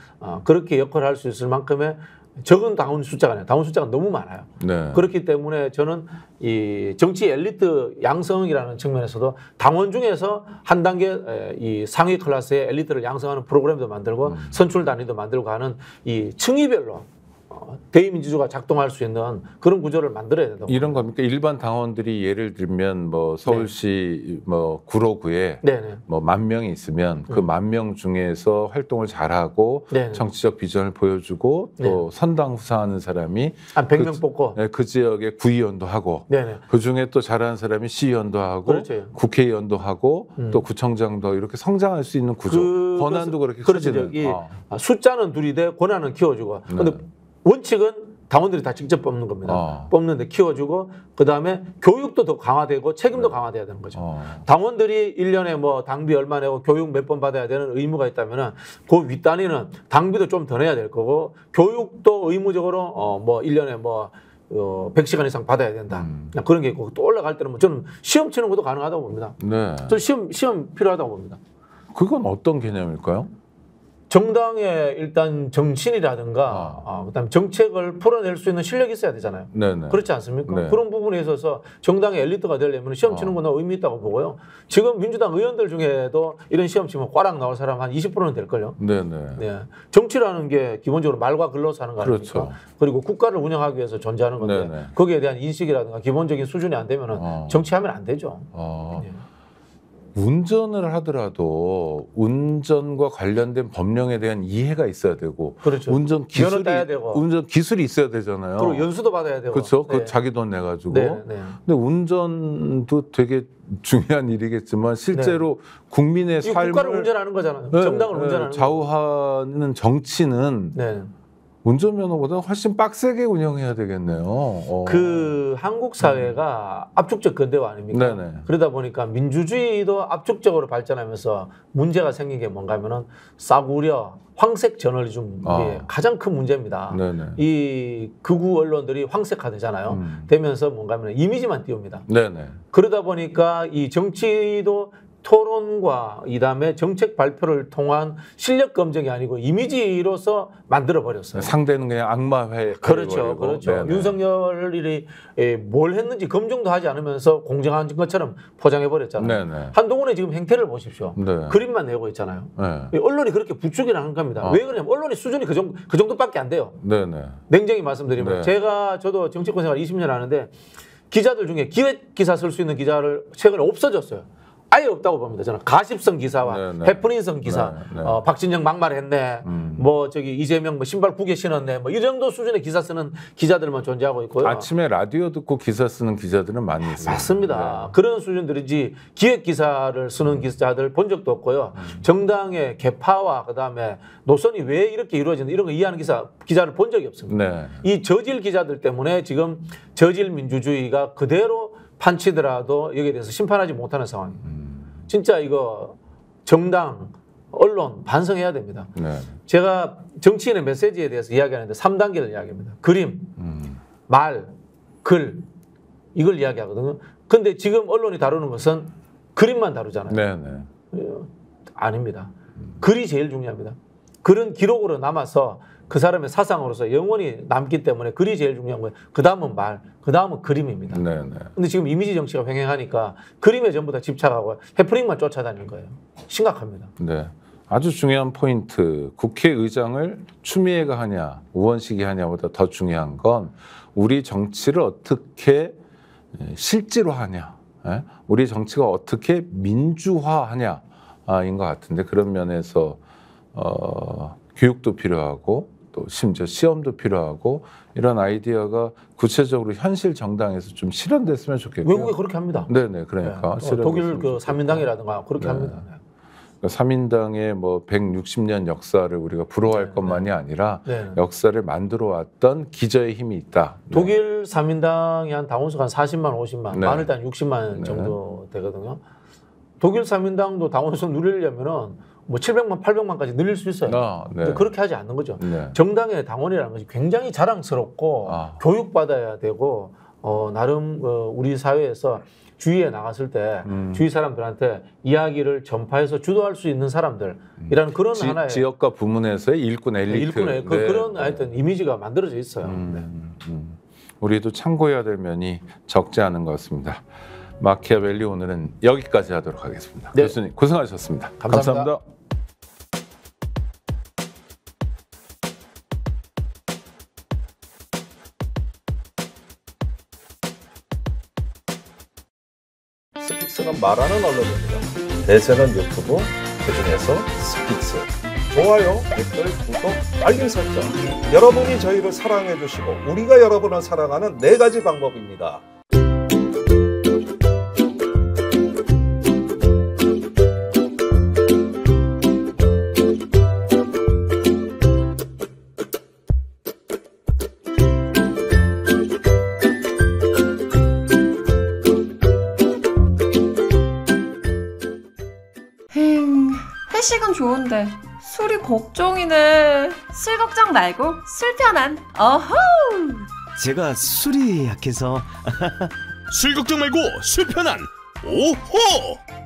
그렇게 역할을 할 수 있을 만큼의 적은 당원 숫자가 아니라 당원 숫자가 너무 많아요. 네. 그렇기 때문에 저는 이 정치 엘리트 양성이라는 측면에서도 당원 중에서 한 단계 이 상위 클래스의 엘리트를 양성하는 프로그램도 만들고 선출 단위도 만들고 하는 이 층위별로 대의민주주의가 작동할 수 있는 그런 구조를 만들어야 된다고. 이런 겁니까? 일반 당원들이 예를 들면 뭐 서울시 뭐 구로구에 네네. 뭐 10,000명이 있으면 그 10,000명 중에서 활동을 잘하고 네네. 정치적 비전을 보여주고 또 선당 후사하는 사람이 한 100명 뽑고 그 지역의 구의원도 하고 네네. 그 중에 또 잘하는 사람이 시의원도 하고 그렇죠. 국회의원도 하고 또 구청장도 이렇게 성장할 수 있는 구조. 권한도 그렇게 그렇죠. 커지는. 숫자는 둘이 돼 권한은 키워주고. 근데 원칙은 당원들이 다 직접 뽑는 겁니다. 뽑는데 키워주고 그다음에 교육도 더 강화되고 책임도 강화돼야 되는 거죠. 당원들이 1년에 뭐 당비 얼마 내고 교육 몇 번 받아야 되는 의무가 있다면은 그 윗단위는 당비도 좀 더 내야 될 거고 교육도 의무적으로 뭐 1년에 뭐 100시간 이상 받아야 된다. 그런 게 있고 또 올라갈 때는 뭐 저는 시험 치는 것도 가능하다고 봅니다. 네. 저는 시험 필요하다고 봅니다. 그건 어떤 개념일까요? 정당의 일단 정신이라든가 그다음에 정책을 풀어낼 수 있는 실력이 있어야 되잖아요. 네네. 그렇지 않습니까? 네. 그런 부분에 있어서 정당의 엘리트가 되려면 시험 치는 건 의미 있다고 보고요. 지금 민주당 의원들 중에도 이런 시험 치면 꽈락 나올 사람 한 20%는 될걸요. 네네. 네. 정치라는 게 기본적으로 말과 글로 사는 거 아닙니까? 그렇죠. 그리고 국가를 운영하기 위해서 존재하는 건데 네네. 거기에 대한 인식이라든가 기본적인 수준이 안 되면 정치하면 안 되죠. 네. 운전을 하더라도 운전과 관련된 법령에 대한 이해가 있어야 되고, 그렇죠. 운전 기술이 따야 되고. 운전 기술이 있어야 되잖아요. 그리고 연수도 받아야 되고. 그렇죠. 네. 그 자기 돈 내 가지고. 네, 네. 근데 운전도 되게 중요한 일이겠지만 실제로 국민의 이 삶을 국가를 운전하는 거잖아요. 네, 정당을 네, 운전하는 좌우하는 정치는 네. 운전면허보다 훨씬 빡세게 운영해야 되겠네요. 그 한국 사회가 압축적 근대화 아닙니까? 네네. 그러다 보니까 민주주의도 압축적으로 발전하면서 문제가 생긴 게 뭔가 하면은 싸구려 황색 저널리즘이 가장 큰 문제입니다. 네네. 이 극우 언론들이 황색화되잖아요. 되면서 뭔가 하면 이미지만 띄웁니다. 네네. 그러다 보니까 이 정치도 토론과 이다음에 정책 발표를 통한 실력 검증이 아니고 이미지로서 만들어 버렸어요. 상대는 그냥 악마회. 그렇죠, 그렇죠. 네네. 윤석열이 뭘 했는지 검증도 하지 않으면서 공정한 것처럼 포장해 버렸잖아요. 네네. 한동훈의 지금 행태를 보십시오. 네. 그림만 내고 있잖아요. 네. 언론이 그렇게 부추기를 하는 겁니다. 왜 그러냐면 언론의 수준이 그 정도밖에 안 돼요. 네네. 냉정히 말씀드리면 네. 저도 정치권 생활 20년 하는데 기자들 중에 기획 기사 쓸 수 있는 기자를 최근에 없어졌어요. 아예 없다고 봅니다. 저는 가십성 기사와 네네. 해프닝성 기사, 네, 네. 박진영 막말했네, 뭐 저기 이재명 뭐 신발 9개 신었네, 뭐 이 정도 수준의 기사 쓰는 기자들만 존재하고 있고요. 아침에 라디오 듣고 기사 쓰는 기자들은 많이 있어요. 맞습니다. 그런 수준들이지 기획 기사를 쓰는 기자들 본 적도 없고요. 정당의 개파와 그다음에 노선이 왜 이렇게 이루어지는지 이런 거 이해하는 기자를 본 적이 없습니다. 네. 이 저질 기자들 때문에 지금 저질 민주주의가 그대로 판치더라도 여기에 대해서 심판하지 못하는 상황입니다. 진짜 이거 정당, 언론 반성해야 됩니다. 네. 제가 정치인의 메시지에 대해서 이야기하는데 3단계를 이야기합니다. 그림, 말, 글 이걸 이야기하거든요. 근데 지금 언론이 다루는 것은 그림만 다루잖아요. 네네. 아닙니다. 글이 제일 중요합니다. 글은 기록으로 남아서 그 사람의 사상으로서 영원히 남기 때문에 글이 제일 중요한 거예요. 그 다음은 말, 그 다음은 그림입니다. 네네. 근데 지금 이미지 정치가 횡행하니까 그림에 전부 다 집착하고 해프닝만 쫓아다니는 거예요. 심각합니다. 네. 아주 중요한 포인트. 국회의장을 추미애가 하냐, 우원식이 하냐보다 더 중요한 건 우리 정치를 어떻게 실제로하냐, 우리 정치가 어떻게 민주화하냐 인 것 같은데 그런 면에서 교육도 필요하고 또 심지어 시험도 필요하고 이런 아이디어가 구체적으로 현실 정당에서 좀 실현됐으면 좋겠고요. 외국에 그렇게 합니다. 네네 그러니까 네. 독일 그 사민당이라든가 그렇게 네. 합니다. 그러니까 사민당의 뭐 160년 역사를 우리가 부러워할 것만이 아니라 네. 역사를 만들어 왔던 기저의 힘이 있다. 독일 사민당이 한 당원수가 한 40만, 50만, 네. 많을 때 한 60만 정도 되거든요. 독일 사민당도 당원수 누리려면은 뭐 700만, 800만까지 늘릴 수 있어요. 네. 근데 그렇게 하지 않는 거죠. 네. 정당의 당원이라는 것이 굉장히 자랑스럽고 교육받아야 되고 나름 우리 사회에서 주위에 나갔을 때 주위 사람들한테 이야기를 전파해서 주도할 수 있는 사람들이라는 그런 하나의 지역과 부문에서의 일꾼 엘리트 일꾼의 그런 하여튼 이미지가 만들어져 있어요. 우리도 참고해야 될 면이 적지 않은 것 같습니다. 마키아벨리 오늘은 여기까지 하도록 하겠습니다. 네. 교수님 고생하셨습니다. 감사합니다. 스픽스는 말하는 언론입니다. 대세는 유튜브, 그중에서 스픽스. 좋아요, 댓글, 구독, 알림 설정. 여러분이 저희를 사랑해 주시고 우리가 여러분을 사랑하는 4가지 방법입니다. 회식은 좋은데 술이 걱정이네. 술 걱정 말고 술 편한. 어허. 제가 술이 약해서 술 걱정 말고 술 편한 오호.